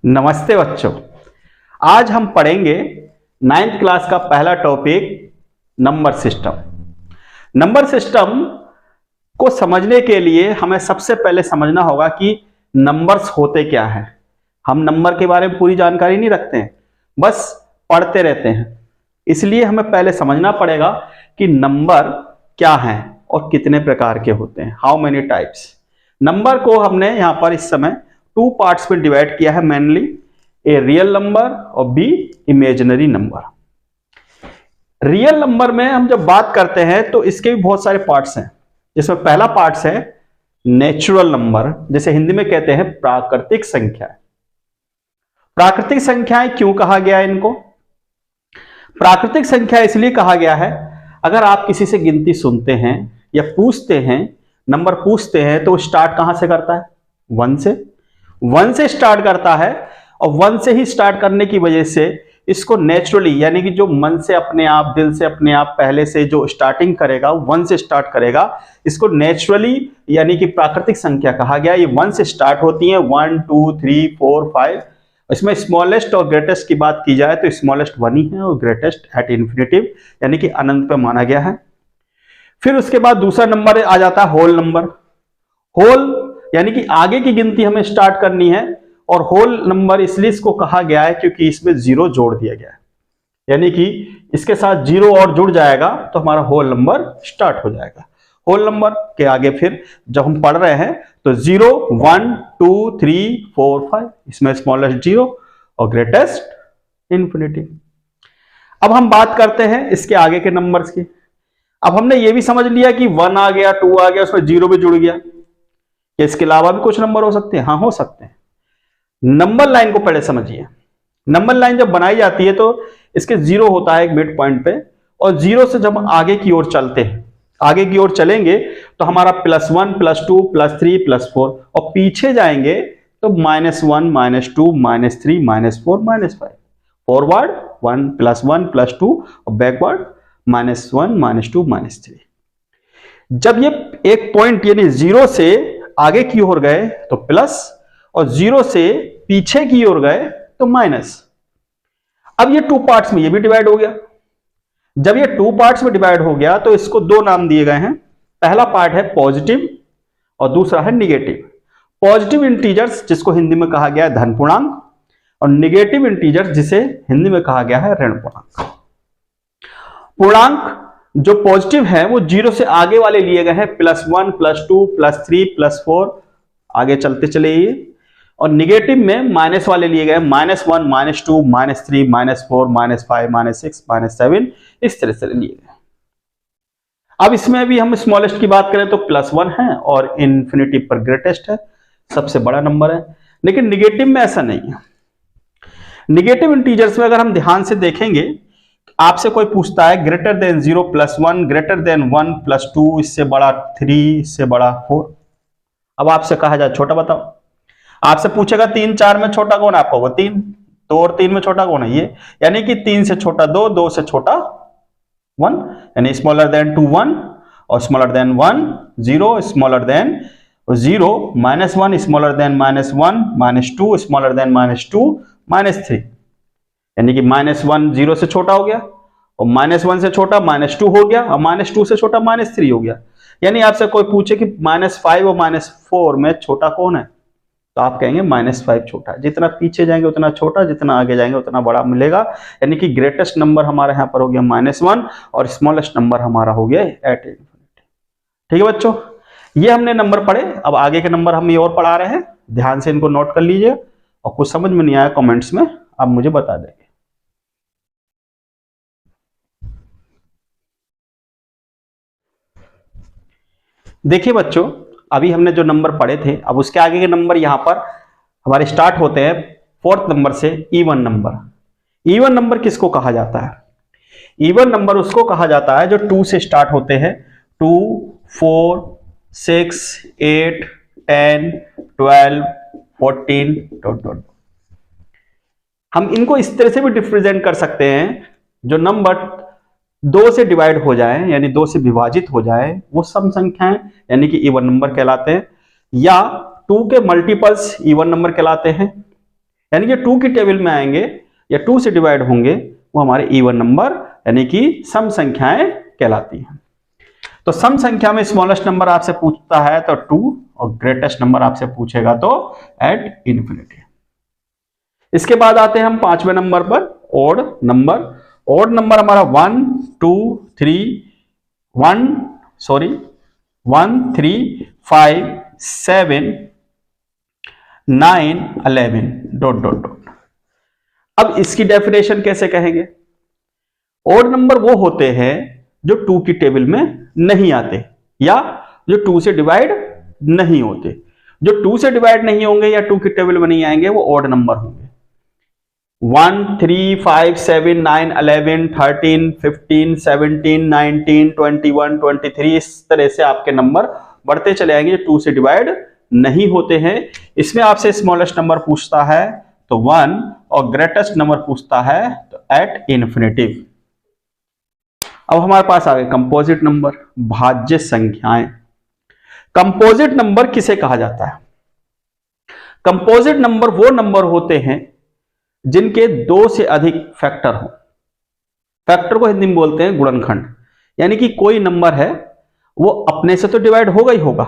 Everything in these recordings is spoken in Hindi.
नमस्ते बच्चों। आज हम पढ़ेंगे नाइन्थ क्लास का पहला topic number system. Number system को समझने के लिए हमें सबसे पहले समझना होगा कि नंबर्स होते क्या हैं। हम नंबर के बारे में पूरी जानकारी नहीं रखते हैं, बस पढ़ते रहते हैं। इसलिए हमें पहले समझना पड़ेगा कि नंबर क्या हैं और कितने प्रकार के होते हैं, हाउ मेनी टाइप्स। नंबर को हमने यहां पर इस समय टू पार्ट्स में डिवाइड किया है, मेनली ए रियल नंबर और be imaginary number. Real number में हम जब बात करते हैं तो इसके भी बहुत सारे पार्ट्स हैं, जिसमें पहला पार्ट्स है नेचुरल नंबर, जैसे हिंदी में कहते हैं प्राकृतिक संख्या। प्राकृतिक संख्याएं क्यों कहा गया है इनको? प्राकृतिक संख्या इसलिए कहा गया है, अगर आप किसी से गिनती सुनते हैं या पूछते हैं, नंबर पूछते हैं, तो स्टार्ट कहां से करता है? 1 से स्टार्ट करता है। और 1 से ही स्टार्ट करने की वजह से इसको नेचुरली, यानी कि जो मन से अपने आप, दिल से अपने आप पहले से जो स्टार्टिंग करेगा 1 से स्टार्ट करेगा, इसको नेचुरली यानी कि प्राकृतिक संख्या कहा गया। ये 1 से स्टार्ट होती है, 1 2 3 4 5। इसमें स्मॉलेस्ट और ग्रेटेस्ट की बात की जाए तो स्मॉलेस्ट 1 ही है और ग्रेटेस्ट एट इन्फिनिटिव यानी कि अनंत पे माना गया है। फिर उसके बाद दूसरा नंबर आ जाता है होल नंबर। होल यानी कि आगे की गिनती हमें स्टार्ट करनी है, और होल नंबर इसलिए इसको कहा गया है क्योंकि इसमें 0 जोड़ दिया गया है, यानी कि इसके साथ 0 और जुड़ जाएगा तो हमारा होल नंबर स्टार्ट हो जाएगा। होल नंबर के आगे फिर जब हम पढ़ रहे हैं तो 0 1 2 3 4 5, इसमें स्मॉलेस्ट 0 और ग्रेटेस्ट इन्फिनिटी। अब हम बात करते हैं इसके आगे के नंबर्स की। अब हमने ये भी समझ लिया कि 1 आ गया, 2 आ गया, उसमें 0 भी जुड़ गया। इसके अलावा भी कुछ नंबर हो सकते हैं? हाँ, हो सकते हैं। नंबर लाइन को पहले समझिए। नंबर लाइन जब बनाई जाती है तो इसके 0 होता है एक मिड पॉइंट पे, और 0 से जब आगे की ओर चलते हैं, आगे की ओर चलेंगे तो हमारा +1 +2 +3 +4, और पीछे जाएंगे तो -1 -2 -3 -4 -5। फॉरवर्ड 1 +1 +2 और बैकवर्ड -1 -2 -3। जब ये एक पॉइंट यानी 0 से आगे की ओर गए तो प्लस, और 0 से पीछे की ओर गए तो माइनस। अब ये 2 पार्ट्स में ये भी डिवाइड हो गया। जब ये 2 पार्ट्स में डिवाइड हो गया तो इसको 2 नाम दिए गए हैं। पहला पार्ट है पॉजिटिव और दूसरा है निगेटिव। पॉजिटिव इंटीजर्स जिसको हिंदी में कहा गया है धन पूर्णांक, और निगेटिव इंटीजर्स जिसे हिंदी में कहा गया है ऋण पूर्णांक। पूर्णांक जो पॉजिटिव है वो 0 से आगे वाले लिए गए हैं, +1 +2 +3 +4, आगे चलते चले ये। और निगेटिव में माइनस वाले लिए गए, -1 -2 -3 -4 -5 -6 -7, इस तरह से लिए गए। अब इसमें भी हम स्मॉलेस्ट की बात करें तो +1 है और इन्फिनिटी पर ग्रेटेस्ट है, सबसे बड़ा नंबर है। लेकिन निगेटिव में ऐसा नहीं है। निगेटिव इंटीजर्स में अगर हम ध्यान से देखेंगे, आपसे कोई पूछता है ग्रेटर देन 0 +1, ग्रेटर देन 1 +2, इससे बड़ा 3, इससे बड़ा 4। अब आपसे कहा जाए छोटा बताओ, आपसे पूछेगा 3 4 में छोटा कौन है, आपको वो 3, 2 और 3 में छोटा कौन है, ये। यानी कि 3 से छोटा 2, 2 से छोटा 1, यानी स्मॉलर देन 2 1 और smaller than 1 0, smaller than 0 -1, smaller than -1 -2, smaller than -2 -3। यानी कि -1 0 से छोटा हो गया, और -1 से छोटा -2 हो गया, और -2 से छोटा -3 हो गया। यानी आपसे कोई पूछे कि -5 और -4 में छोटा कौन है, तो आप कहेंगे -5 छोटा है। जितना पीछे जाएंगे उतना छोटा, जितना आगे जाएंगे उतना बड़ा मिलेगा। यानी कि ग्रेटेस्ट नंबर हमारा यहाँ पर हो गया -1 और स्मॉलेस्ट नंबर हमारा हो गया एट इन्फिनिटी। ठीक है बच्चों, ये हमने नंबर पढ़े। अब आगे के नंबर हम ये और पढ़ा रहे हैं, ध्यान से इनको नोट कर लीजिए, और कुछ समझ में नहीं आया कमेंट्स में आप मुझे बता देंगे। देखिए बच्चों, अभी हमने जो नंबर पढ़े थे, अब उसके आगे के नंबर यहां पर हमारे स्टार्ट होते हैं 4th नंबर से, इवन नंबर। इवन नंबर किसको कहा जाता है? इवन नंबर उसको कहा जाता है जो 2 से स्टार्ट होते हैं। 2 4 6 8 10 12 14 हम इनको इस तरह से भी रिप्रेजेंट कर सकते हैं, जो नंबर 2 से डिवाइड हो जाए यानी 2 से विभाजित हो जाए वो सम संख्याएं यानी कि इवन नंबर कहलाते हैं, या 2 के मल्टीपल्स इवन नंबर कहलाते हैं, यानी कि 2 की टेबल में आएंगे या 2 से डिवाइड होंगे, वो हमारे इवन नंबर यानी कि सम संख्याएं कहलाती हैं। तो सम संख्या में स्मॉलेस्ट नंबर आपसे पूछता है तो 2 और ग्रेटेस्ट नंबर आपसे पूछेगा तो एट इन्फिनिटी। इसके बाद आते हैं हम 5वें नंबर पर, ओड नंबर। ओड नंबर हमारा 1 2 3 5 7 9 11 डॉट डॉट डॉट। अब इसकी डेफिनेशन कैसे कहेंगे? ओड नंबर वो होते हैं जो 2 की टेबल में नहीं आते या जो 2 से डिवाइड नहीं होते। जो 2 से डिवाइड नहीं होंगे या 2 की टेबल में नहीं आएंगे वो ओड नंबर होंगे। 1 3 5 7 9 11 13 15 17 19 21 23 इस तरह से आपके नंबर बढ़ते चले आएंगे, 2 से डिवाइड नहीं होते हैं। इसमें आपसे स्मॉलेस्ट नंबर पूछता है तो 1 और ग्रेटेस्ट नंबर पूछता है तो एट इन्फिनिटिव। अब हमारे पास आ गए कंपोजिट नंबर, भाज्य संख्याएं। कंपोजिट नंबर किसे कहा जाता है? कंपोजिट नंबर वो नंबर होते हैं जिनके 2 से अधिक फैक्टर हो। फैक्टर को हिंदी में बोलते हैं गुणनखंड। यानी कि कोई नंबर है वो अपने से तो डिवाइड होगा ही होगा,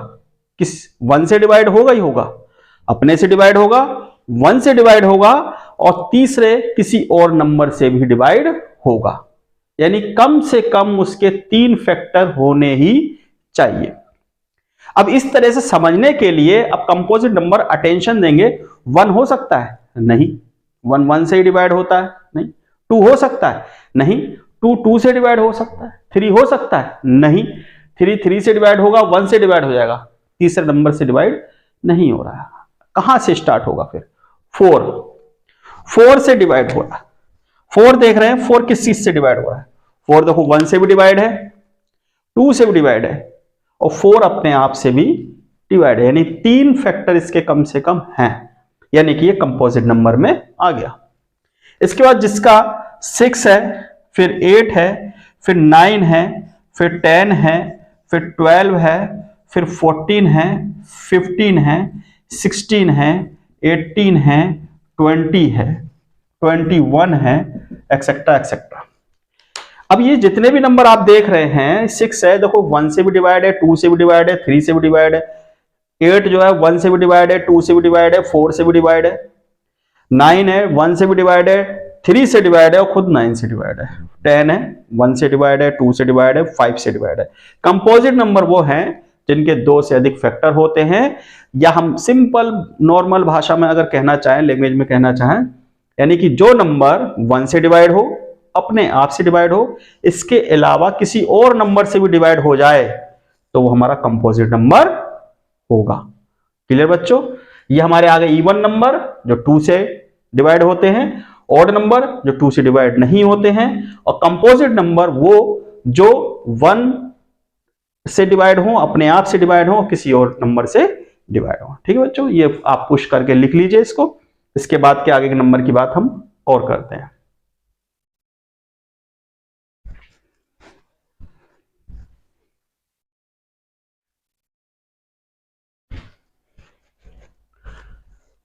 किस 1 से डिवाइड होगा ही होगा, अपने से डिवाइड होगा, 1 से डिवाइड होगा और तीसरे किसी और नंबर से भी डिवाइड होगा। यानी कम से कम उसके 3 फैक्टर होने ही चाहिए। अब इस तरह से समझने के लिए अब कंपोजिट नंबर अटेंशन देंगे। 1 हो सकता है? नहीं। 1 1 से ही डिवाइड होता है? नहीं। 2 हो सकता है? नहीं। 2 2 से डिवाइड हो सकता है? 3 हो सकता है? नहीं। 3 3 से डिवाइड होगा, 1 से डिवाइड हो जाएगा, तीसरे नंबर से डिवाइड नहीं हो रहा है। कहां से स्टार्ट होगा फिर? 4 से डिवाइड हो रहा है। 4 देख रहे हैं, 4 किस चीज से डिवाइड हो रहा है? 4 देखो 1 से भी डिवाइड है, 2 से भी डिवाइड है और 4 अपने आप से भी डिवाइड है। यानी 3 फैक्टर इसके कम से कम हैं, यानी कि ये कंपोजिट नंबर में आ गया। इसके बाद जिसका 6 है, फिर 8 है, फिर 9 है, फिर 10 है, फिर 12 है, फिर 14 है, 15 है, 16 है, 18 है, 20 है, 21 है, एक्सेट्रा एक्सेट्रा। अब ये जितने भी नंबर आप देख रहे हैं, 6 है देखो 1 से भी डिवाइड है, 2 से भी डिवाइड है, 3 से भी डिवाइड है, 8 जो है 1 से भी डिवाइड है, 2 से भी डिवाइड है, 4 से भी डिवाइड है, 9 है 1 से भी डिवाइड है, 3 से डिवाइड है और खुद 9 से डिवाइड है, 10 है 1 से डिवाइड है, 2 से डिवाइड है, 5 से डिवाइड है। कंपोजिट नंबर वो हैं जिनके 2 से अधिक फैक्टर होते हैं, या हम सिंपल नॉर्मल भाषा में अगर कहना चाहें, लैंग्वेज में कहना चाहें, यानी कि जो नंबर 1 से डिवाइड हो, अपने आप से डिवाइड हो, इसके अलावा किसी और नंबर से भी डिवाइड हो जाए तो वो हमारा कंपोजिट नंबर होगा। क्लियर बच्चों? ये हमारे आगे इवन नंबर जो 2 से डिवाइड होते हैं, ऑड नंबर जो 2 से डिवाइड नहीं होते हैं, और कंपोजिट नंबर वो जो 1 से डिवाइड हो, अपने आप से डिवाइड हो, किसी और नंबर से डिवाइड हो। ठीक है बच्चों, ये आप पुश करके लिख लीजिए इसको। इसके बाद के आगे के नंबर की बात हम और करते हैं।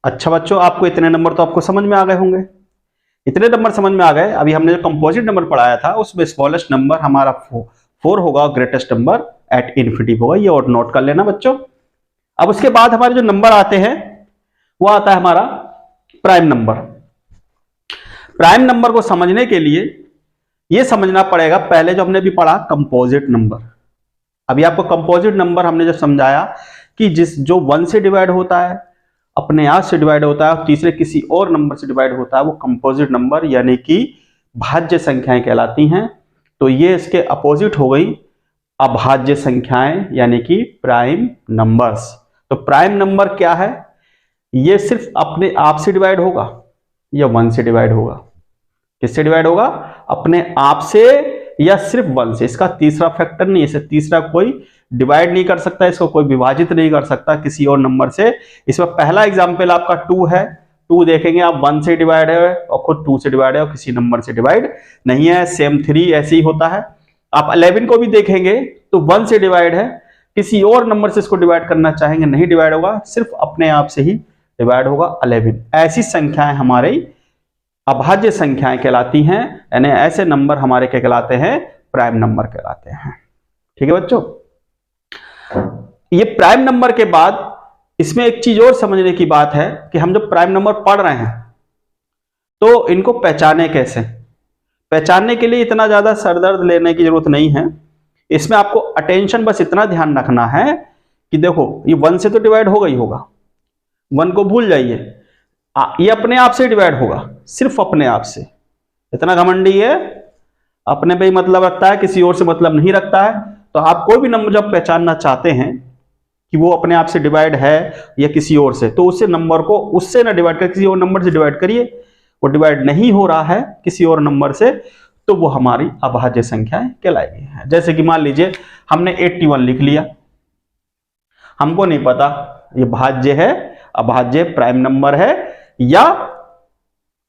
अच्छा बच्चों, आपको इतने नंबर तो आपको समझ में आ गए होंगे। इतने नंबर समझ में आ गए। अभी हमने जो कंपोजिट नंबर पढ़ाया था उसमें स्मॉलेस्ट नंबर हमारा 4 होगा और ग्रेटेस्ट नंबर एट इन्फिनिटी होगा। ये और नोट कर लेना बच्चों। अब उसके बाद हमारे जो नंबर आते हैं वो आता है हमारा प्राइम नंबर। प्राइम नंबर को समझने के लिए ये समझना पड़ेगा, पहले जो हमने भी पढ़ा कंपोजिट नंबर। अभी आपको कंपोजिट नंबर हमने जो समझाया कि जो 1 से डिवाइड होता है, अपने आप से डिवाइड होता है और तीसरे किसी और नंबर से डिवाइड होता है, वो कंपोजिट नंबर यानी कि भाज्य संख्याएं कहलाती हैं। तो ये इसके अपोजिट हो गई अभाज्य संख्याएं यानी कि प्राइम नंबर्स। तो प्राइम नंबर क्या है? ये सिर्फ अपने आप से डिवाइड होगा या 1 से डिवाइड होगा। किससे डिवाइड होगा? अपने आप से या सिर्फ 1 से। इसका तीसरा फैक्टर नहीं है, इसे तीसरा कोई डिवाइड नहीं कर सकता, इसको कोई विभाजित नहीं कर सकता किसी और नंबर से। इसमें पहला एग्जांपल आपका 2 है। 2 देखेंगे आप 1 से डिवाइड है और खुद 2 से डिवाइड है और किसी नंबर से डिवाइड नहीं है। सेम 3 ऐसे ही होता है। आप 11 को भी देखेंगे तो 1 से डिवाइड है, किसी और नंबर से इसको डिवाइड करना चाहेंगे नहीं डिवाइड होगा, सिर्फ अपने आप से ही डिवाइड होगा 11। ऐसी संख्याएं हमारी अभाज्य संख्याएं कहलाती हैं, यानी ऐसे नंबर हमारे क्या कहलाते हैं, प्राइम नंबर कहलाते हैं। ठीक है बच्चों, ये प्राइम नंबर के बाद इसमें एक चीज और समझने की बात है कि हम जब प्राइम नंबर पढ़ रहे हैं तो इनको पहचाने कैसे। पहचानने के लिए इतना ज्यादा सरदर्द लेने की जरूरत नहीं है। इसमें आपको अटेंशन बस इतना ध्यान रखना है कि देखो ये 1 से तो डिवाइड होगा ही होगा, 1 को भूल जाइए, ये अपने आप से डिवाइड होगा, सिर्फ अपने आप से। इतना घमंडी है, अपने पे ही मतलब रखता है, किसी और से मतलब नहीं रखता है। तो आप कोई भी नंबर जब पहचानना चाहते हैं कि वो अपने आप से डिवाइड है या किसी और से, तो उससे नंबर को उससे ना डिवाइड कर किसी और नंबर से डिवाइड करिए। वो डिवाइड नहीं हो रहा है किसी और नंबर से, तो वो हमारी अभाज्य संख्याएं कहलाएगी। जैसे कि मान लीजिए हमने 81 लिख लिया, हमको नहीं पता ये भाज्य है, अभाज्य, प्राइम नंबर है या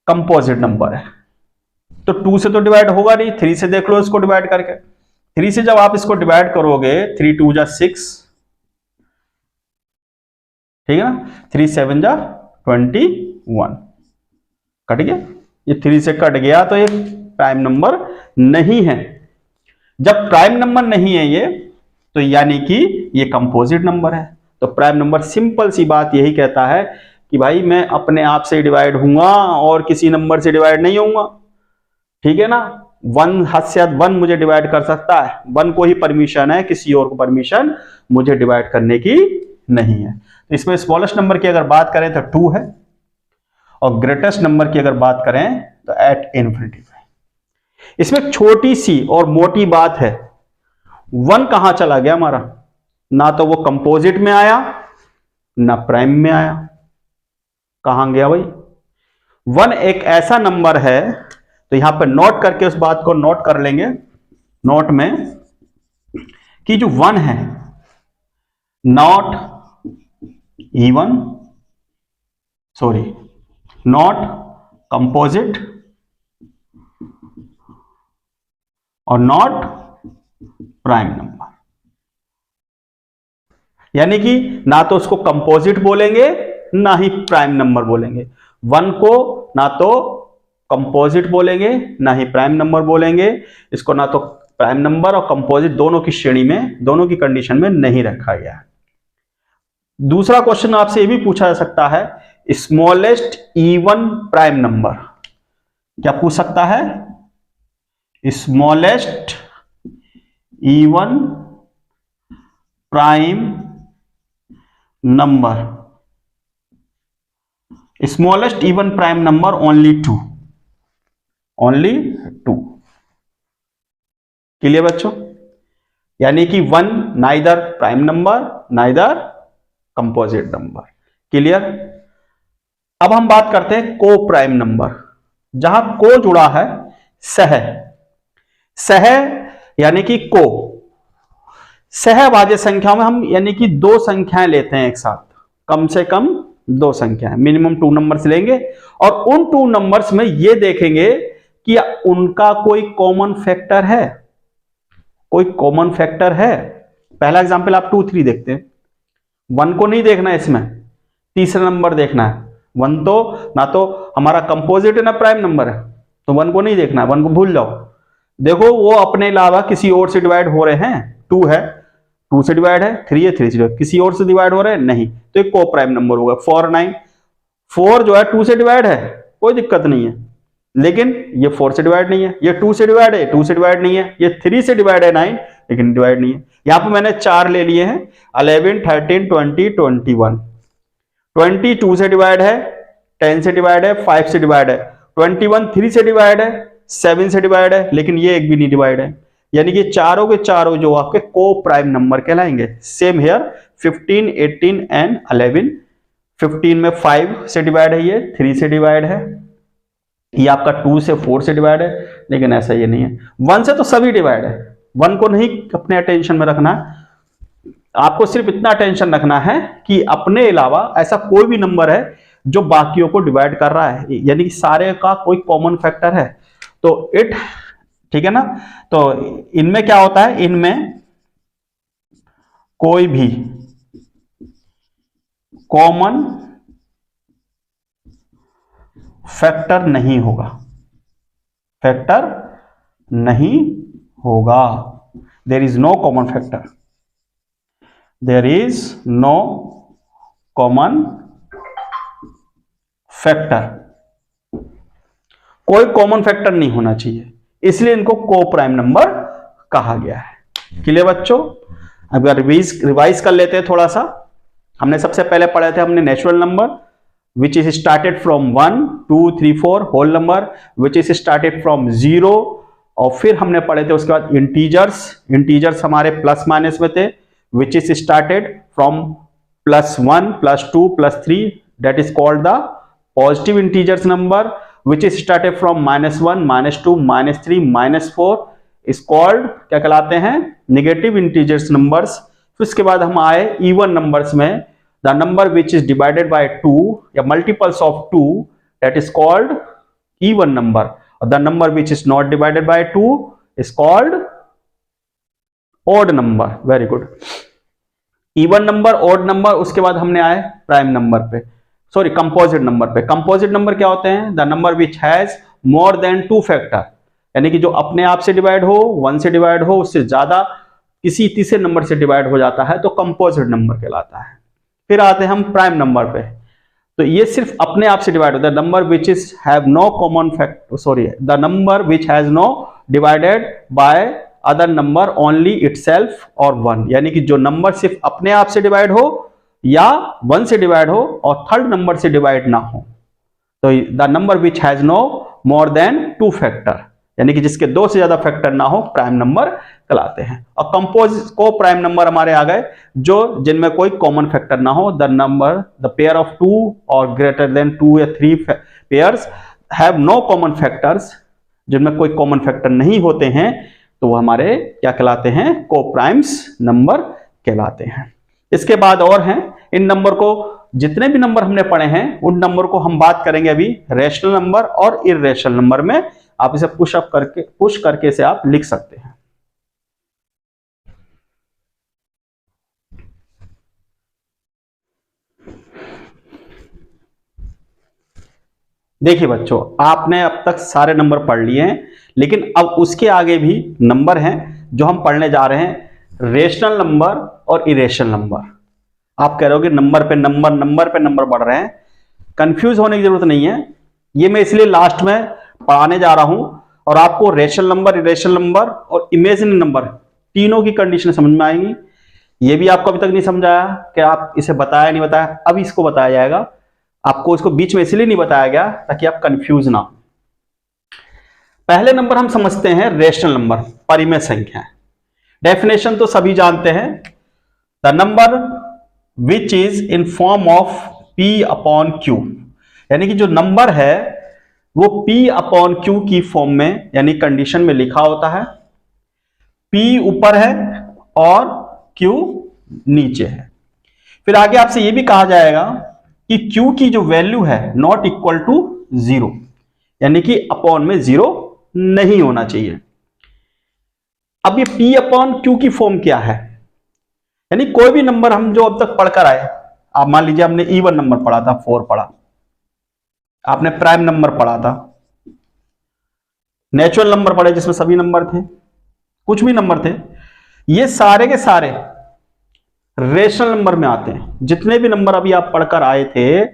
कंपोजिट नंबर है। तो 2 से तो डिवाइड होगा नहीं, 3 से देख लो इसको डिवाइड करके। 3 से जब आप इसको डिवाइड करोगे, 3 2 जा 6, ठीक है ना, 3 7 जा 21, कट गया। ये 3 से कट गया तो ये प्राइम नंबर नहीं है। जब प्राइम नंबर नहीं है ये, तो यानी कि ये कंपोजिट नंबर है। तो प्राइम नंबर सिंपल सी बात यही कहता है कि भाई मैं अपने आप से डिवाइड होऊंगा और किसी नंबर से डिवाइड नहीं होऊंगा। ठीक है ना, 1 हद से 1 मुझे डिवाइड कर सकता है, 1 को ही परमिशन है, किसी और को परमिशन मुझे डिवाइड करने की नहीं है। तो इसमें स्मॉलेस्ट नंबर की अगर बात करें तो 2 है, और ग्रेटेस्ट नंबर की अगर बात करें तो एट इन्फिनिटी। इसमें एक छोटी सी और मोटी बात है, 1 कहां चला गया हमारा, ना तो वो कंपोजिट में आया ना प्राइम में आया। कहां गया भाई? 1 एक ऐसा नंबर है, तो यहां पर नोट करके उस बात को नोट कर लेंगे नोट में, कि जो 1 है not even, sorry not composite और नॉट प्राइम नंबर। यानी कि ना तो उसको कंपोजिट बोलेंगे ना ही प्राइम नंबर बोलेंगे। 1 को ना तो कंपोजिट बोलेंगे ना ही प्राइम नंबर बोलेंगे। इसको ना तो प्राइम नंबर और कंपोजिट दोनों की श्रेणी में, दोनों की कंडीशन में नहीं रखा गया है। दूसरा क्वेश्चन आपसे यह भी पूछा जा सकता है, स्मॉलेस्ट इवन प्राइम नंबर। क्या पूछ सकता है? Smallest even prime number. Smallest even prime number only 2, only 2। Clear बच्चों? यानी कि 1 neither prime number neither composite number. Clear? अब हम बात करते हैं को प्राइम नंबर। जहां को जुड़ा है सह, सह यानी कि को, सहभाज्य संख्याओं में हम यानी कि 2 संख्याएं लेते हैं एक साथ, कम से कम 2 संख्याएं, मिनिमम 2 नंबर्स लेंगे और उन 2 नंबर्स में ये देखेंगे कि उनका कोई कॉमन फैक्टर है, कोई कॉमन फैक्टर है। पहला एग्जांपल आप 2 3 देखते हैं, 1 को नहीं देखना है, इसमें तीसरा नंबर देखना है। 1 तो ना तो हमारा कंपोजिट है ना प्राइम नंबर है, तो 1 को नहीं देखना है, 1 को भूल जाओ। देखो वो अपने अलावा किसी और से डिवाइड हो रहे हैं, 2 है 2 से डिवाइड है, 3 है 3 से डिवाइड, किसी और से डिवाइड हो रहे हैं नहीं, तो एक को प्राइम नंबर होगा। 4 9, 4 जो है 2 से डिवाइड है, कोई दिक्कत नहीं है, लेकिन ये 4 से डिवाइड नहीं है। ये 2 से डिवाइड है, 2 से डिवाइड नहीं है। ये 3 से डिवाइड है 9, लेकिन डिवाइड नहीं है। यहां पर मैंने 4 ले लिए हैं, 11 13 20 21। 20 2 से डिवाइड है, 10 से डिवाइड है, 5 से डिवाइड है, 21 3 से डिवाइड है, 7 से डिवाइड है, लेकिन ये एक भी नहीं डिवाइड है। यानी कि चारों के चारों जो आपके को प्राइम नंबर कहलाएंगे। Same here 15 18 and 11। 15 में 5 से डिवाइड है, ये 3 से डिवाइड है, ये आपका 2 से 4 से डिवाइड है, लेकिन ऐसा ये नहीं है। 1 से तो सभी डिवाइड है, 1 को नहीं अपने अटेंशन में रखना है। आपको सिर्फ इतना अटेंशन रखना है कि अपने अलावा ऐसा कोई भी नंबर है जो बाकियों को डिवाइड कर रहा है, यानी कि सारे का कोई कॉमन फैक्टर है। तो इट, ठीक है ना, तो इनमें क्या होता है, इनमें कोई भी कॉमन फैक्टर नहीं होगा, फैक्टर नहीं होगा। There is no common factor, there is no common factor, कोई कॉमन फैक्टर नहीं होना चाहिए, इसलिए इनको को प्राइम नंबर कहा गया है। क्लियर बच्चों? अब रिवाइज कर लेते हैं थोड़ा सा। हमने सबसे पहले पढ़े थे हमने natural number which is started from 1 2 3 4, whole number which is started from 0, और फिर हमने पढ़े थे उसके बाद इंटीजर्स, इंटीजर्स हमारे प्लस माइनस में थे, which is started from +1 +2 +3, that is called the positive integers number, which is started from -1 -2 -3 -4 is called क्या कहलाते हैं? Negative integers numbers. फिर उसके बाद हम आए इवन नंबर्स में, the number which is divided by 2 या multiples of 2, that is called even number, और the number which is not divided by 2 is called odd number। Very good. Even number, odd number, उसके बाद हमने आए प्राइम नंबर पे, सॉरी कंपोजिट नंबर पे। कंपोजिट नंबर क्या होते हैं? The number which has more than 2 factor, यानी कि जो अपने आप से डिवाइड हो, 1 से डिवाइड हो, उससे ज्यादा किसी तीसरे नंबर से डिवाइड हो जाता है तो कंपोजिट नंबर कहलाता है। फिर आते हैं हम प्राइम नंबर पे, तो ये सिर्फ अपने आप से डिवाइड होता है। Number which is have no common factor, sorry the number which has no divided by other number only itself और 1, यानी कि जो नंबर सिर्फ अपने आप से डिवाइड हो या 1 से डिवाइड हो और थर्ड नंबर से डिवाइड ना हो, तो the number which has no more than 2 factor, यानी कि जिसके 2 से ज्यादा फैक्टर ना हो, प्राइम नंबर कहलाते हैं। और को प्राइम नंबर हमारे आ गए जो जिनमें कोई कॉमन फैक्टर ना हो, the number the pair of 2 और ग्रेटर देन 2 या 3 pairs have no common factors, जिनमें कोई कॉमन फैक्टर नहीं होते हैं, तो वो हमारे क्या कहलाते हैं? को प्राइम्स नंबर कहलाते हैं। इसके बाद और हैं, इन नंबर को, जितने भी नंबर हमने पढ़े हैं उन नंबर को हम बात करेंगे अभी रेशनल नंबर और इर्रेशनल नंबर में। आप इसे पुश करके इसे आप लिख सकते हैं। देखिए बच्चों, आपने अब तक सारे नंबर पढ़ लिए हैं, लेकिन अब उसके आगे भी नंबर हैं जो हम पढ़ने जा रहे हैं, रेशनल नंबर और इरेशनल नंबर। आप कह रहे हो कि नंबर पे नंबर, नंबर पे नंबर बढ़ रहे हैं, कंफ्यूज होने की जरूरत नहीं है। ये मैं इसलिए लास्ट में पढ़ाने जा रहा हूं, और आपको रेशनल नंबर, इरेशनल नंबर और इमेजिनरी नंबर तीनों की कंडीशन समझ में आएंगी। ये भी आपको अभी तक नहीं समझाया कि आप इसे बताया नहीं बताया, अब इसको बताया जाएगा। आपको इसको बीच में इसलिए नहीं बताया गया ताकि आप कंफ्यूज ना हो। पहले नंबर हम समझते हैं रेशनल नंबर, परिमेय संख्या। डेफिनेशन तो सभी जानते हैं, the number which is in form of P/Q, यानी कि जो नंबर है वो P/Q की फॉर्म में यानी कंडीशन में लिखा होता है। P ऊपर है और Q नीचे है। फिर आगे आपसे ये भी कहा जाएगा कि Q की जो वैल्यू है नॉट इक्वल टू 0, यानी कि अपॉन में 0 नहीं होना चाहिए। अब ये P/Q की फॉर्म क्या है? यानी कोई भी नंबर हम जो अब तक पढ़कर आए, आप मान लीजिए हमने इवन नंबर पढ़ा था, 4 पढ़ा, आपने प्राइम नंबर पढ़ा था, नेचुरल नंबर पढ़े जिसमें सभी नंबर थे, कुछ भी नंबर थे, ये सारे के सारे रेशनल नंबर में आते हैं। जितने भी नंबर अभी आप पढ़कर आए थे,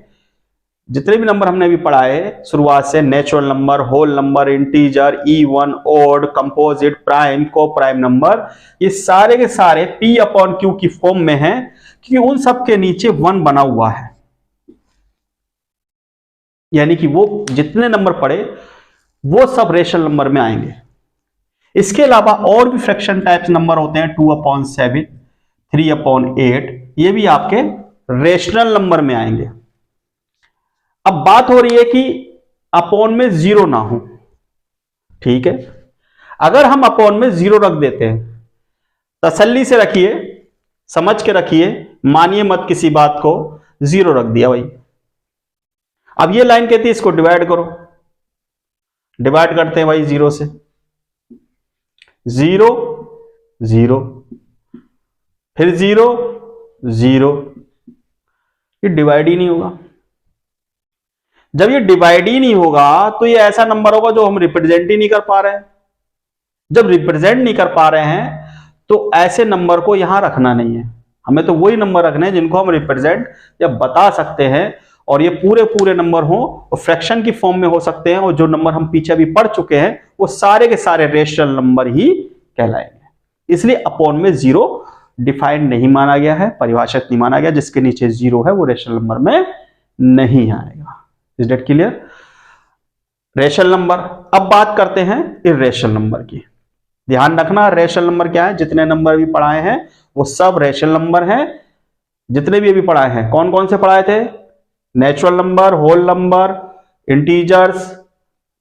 जितने भी नंबर हमने अभी पढ़ाए शुरुआत से, natural number, whole number, integer, even, odd, composite, prime, को प्राइम नंबर, ये सारे के सारे P/Q की फॉर्म में हैं, क्योंकि उन सब के नीचे 1 बना हुआ है। यानी कि वो जितने नंबर पढ़े वो सब रेशनल नंबर में आएंगे। इसके अलावा और भी फ्रैक्शन टाइप्स नंबर होते हैं, 2/7, 3/8, ये भी आपके रेशनल नंबर में आएंगे। अब बात हो रही है कि अपॉन में 0 ना हो, ठीक है। अगर हम अपॉन में 0 रख देते हैं, तसल्ली से रखिए, समझ के रखिए, मानिए मत किसी बात को, 0 रख दिया भाई। अब ये लाइन कहती है इसको डिवाइड करो, डिवाइड करते हैं भाई 0 से, 0 0, फिर 0 0, ये डिवाइड ही नहीं होगा। जब ये डिवाइड ही नहीं होगा तो ये ऐसा नंबर होगा जो हम रिप्रेजेंट ही नहीं कर पा रहे हैं। जब रिप्रेजेंट नहीं कर पा रहे हैं तो ऐसे नंबर को यहां रखना नहीं है, हमें तो वही नंबर रखने हैं जिनको हम रिप्रेजेंट या बता सकते हैं, और ये पूरे पूरे नंबर हो और फ्रैक्शन की फॉर्म में हो सकते हैं, और जो नंबर हम पीछे अभी पढ़ चुके हैं वो सारे के सारे रेशनल नंबर ही कहलाएंगे। इसलिए अपॉन में जीरो डिफाइंड नहीं माना गया है, परिभाषित नहीं माना गया, जिसके नीचे जीरो है वो रेशनल नंबर में नहीं आएगा। Is that clear? Rational number. अब बात करते हैं इर्रेशनल नंबर की। ध्यान रखना, रेशनल नंबर क्या है, जितने नंबर भी पढ़ाए हैं वो सब रेशनल नंबर हैं। जितने भी अभी पढ़ाए हैं, कौन कौन से पढ़ाए थे? Natural number, whole number, integers,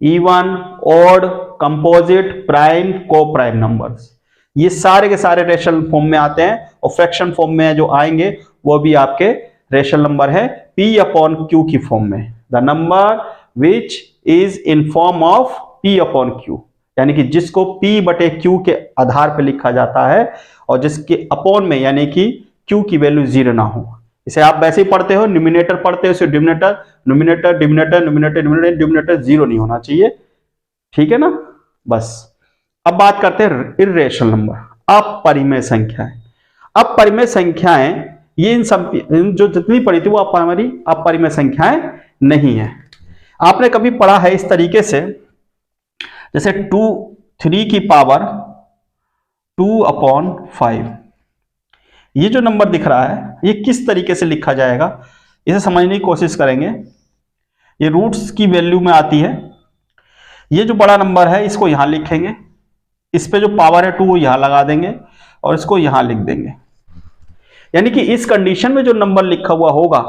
even, odd, composite, prime, coprime numbers, ये सारे के सारे रेशनल फॉर्म में आते हैं, और फ्रैक्शन फॉर्म में जो आएंगे वो भी आपके रेशनल नंबर है, P अपॉन Q की फॉर्म में। The number which is in form of P upon Q, यानी कि जिसको P बटे Q के आधार पर लिखा जाता है, और जिसके अपॉन में यानी कि Q की वैल्यू जीरो ना हो। इसे आप वैसे ही पढ़ते हो, न्यूमिनेटर पढ़ते हो, denominator, numerator, denominator, numerator, numerator, denominator zero नहीं होना चाहिए, ठीक है ना? बस। अब बात करते हैं इर्रेशनल नंबर, अपरिमेय संख्याएं। अपरिमेय संख्याएं ये इन सब जो जितनी पढ़ी थी वो हमारी अपरिमेय संख्याएं नहीं है। आपने कभी पढ़ा है इस तरीके से, जैसे 3 की पावर 2/5, ये जो नंबर दिख रहा है ये किस तरीके से लिखा जाएगा, इसे समझने की कोशिश करेंगे। ये रूट्स की वैल्यू में आती है। ये जो बड़ा नंबर है इसको यहां लिखेंगे, इस पे जो पावर है 2 वो यहां लगा देंगे, और इसको यहां लिख देंगे। यानी कि इस कंडीशन में जो नंबर लिखा हुआ होगा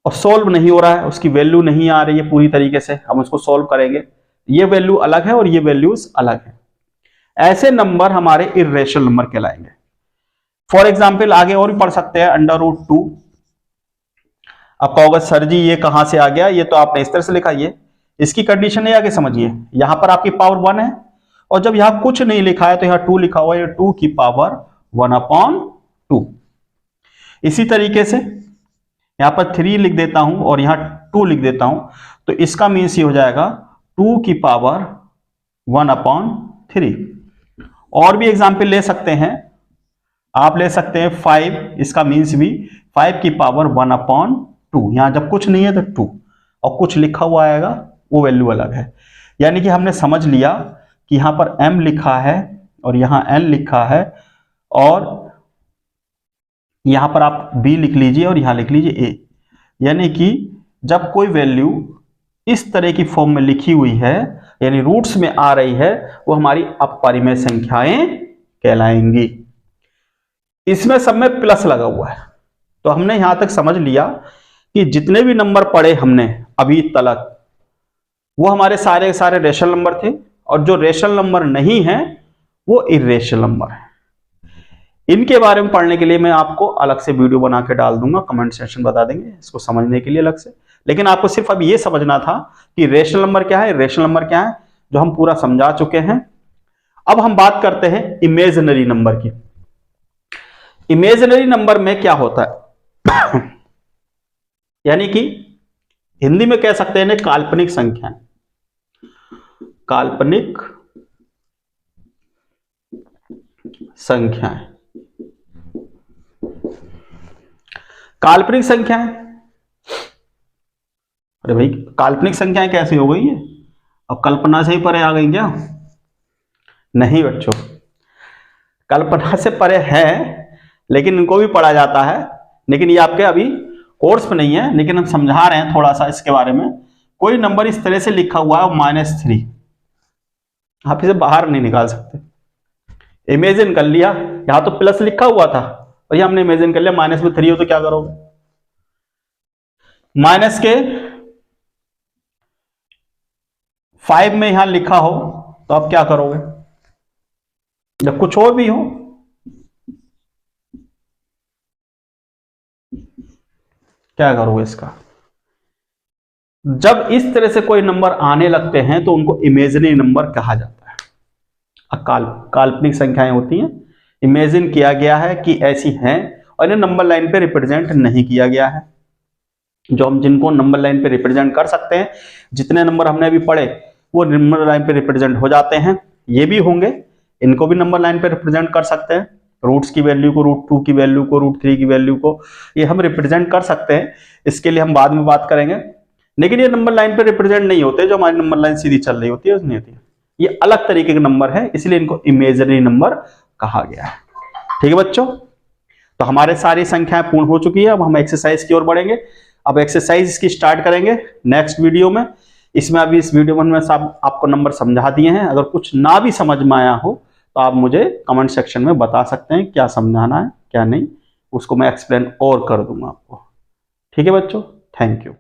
और सॉल्व नहीं हो रहा है, उसकी वैल्यू नहीं आ रही है पूरी तरीके से, हम उसको सॉल्व करेंगे, ये वैल्यू अलग है और ये वैल्यूज अलग है, ऐसे नंबर हमारे इर्रेशनल नंबर कहलाएंगे। फॉर एग्जाम्पल आगे और भी पढ़ सकते हैं, √2। आप कहोगे सर जी ये कहां से आ गया, ये तो आपने इस तरह से लिखा, ये इसकी कंडीशन है, आगे समझिए। यहां पर आपकी पावर 1 है, और जब यहां कुछ नहीं लिखा है तो यहां 2 लिखा हुआ है, 2 की पावर 1/2। इसी तरीके से यहां पर 3 लिख देता हूं और यहां 2 लिख देता हूं, तो इसका मीन्स ये हो जाएगा 2 की पावर 1/3। और भी एग्जाम्पल ले सकते हैं, आप ले सकते हैं 5, इसका मीन्स भी 5 की पावर 1/2। यहां जब कुछ नहीं है तो 2, और कुछ लिखा हुआ आएगा वो वैल्यू अलग है। यानी कि हमने समझ लिया कि यहां पर m लिखा है और यहां n लिखा है, और यहां पर आप b लिख लीजिए और यहां लिख लीजिए a। यानी कि जब कोई वैल्यू इस तरह की फॉर्म में लिखी हुई है, यानी रूट्स में आ रही है, वो हमारी अपरिमेय संख्याएं कहलाएंगी। इसमें सब में प्लस लगा हुआ है। तो हमने यहां तक समझ लिया कि जितने भी नंबर पढ़े हमने अभी तक वो हमारे सारे सारे रेशनल नंबर थे, और जो रेशनल नंबर नहीं है वो इर्रेशनल नंबर है। इनके बारे में पढ़ने के लिए मैं आपको अलग से वीडियो बना के डाल दूंगा, कमेंट सेक्शन बता देंगे इसको समझने के लिए अलग से। लेकिन आपको सिर्फ अब ये समझना था कि रेशनल नंबर क्या है, इर्रेशनल नंबर क्या है, जो हम पूरा समझा चुके हैं। अब हम बात करते हैं इमेजिनरी नंबर की। इमेजिनरी नंबर में क्या होता है यानी कि हिंदी में कह सकते हैं काल्पनिक संख्याएं। काल्पनिक संख्याएं, काल्पनिक संख्याएं। अरे भाई काल्पनिक संख्याएं कैसे हो गई है, अब कल्पना से ही परे आ गई क्या? नहीं बच्चों, कल्पना से परे है, लेकिन इनको भी पढ़ा जाता है। लेकिन ये आपके अभी कोर्स में नहीं है, लेकिन हम समझा रहे हैं थोड़ा सा इसके बारे में। कोई नंबर इस तरह से लिखा हुआ है -3, आप इसे बाहर नहीं निकाल सकते। इमेजिन कर लिया, यहां तो प्लस लिखा हुआ था और ये हमने इमेजिन कर लिया माइनस में 3 हो, तो क्या करोगे? माइनस के 5 में यहां लिखा हो तो आप क्या करोगे? जब कुछ और भी हो, क्या करोगे इसका? जब इस तरह से कोई नंबर आने लगते हैं तो उनको इमेजिनरी नंबर कहा जाता है। काल्पनिक संख्याएं होती हैं, इमेजिन किया गया है कि ऐसी हैं, और इन्हें नंबर लाइन पे रिप्रेजेंट नहीं किया गया है। जो हम जिनको नंबर लाइन पे रिप्रेजेंट कर सकते हैं, जितने नंबर हमने अभी पढ़े वो नंबर लाइन पे रिप्रेजेंट हो जाते हैं। ये भी होंगे, इनको भी नंबर लाइन पे रिप्रेजेंट कर सकते हैं। रूट्स की वैल्यू को, रूट 2 की वैल्यू को, रूट 3 की वैल्यू को, ये हम रिप्रेजेंट कर सकते हैं। इसके लिए हम बाद में बात करेंगे। लेकिन ये नंबर लाइन पे रिप्रेजेंट नहीं होते, जो हमारी नंबर लाइन सीधी चल रही होती है उसमें होती है। ये अलग तरीके के नंबर है, इसलिए इनको इमेजिनरी नंबर कहा गया है। ठीक है बच्चों, तो हमारे सारी संख्याएं पूर्ण हो चुकी है। अब हम एक्सरसाइज की ओर बढ़ेंगे। अब एक्सरसाइज इसकी स्टार्ट करेंगे नेक्स्ट वीडियो में। इसमें अभी इस वीडियो में हमने सब आपको नंबर समझा दिए हैं। अगर कुछ ना भी समझ में आया हो तो आप मुझे कमेंट सेक्शन में बता सकते हैं क्या समझाना है क्या नहीं, उसको मैं एक्सप्लेन और कर दूंगा आपको। ठीक है बच्चों, थैंक यू।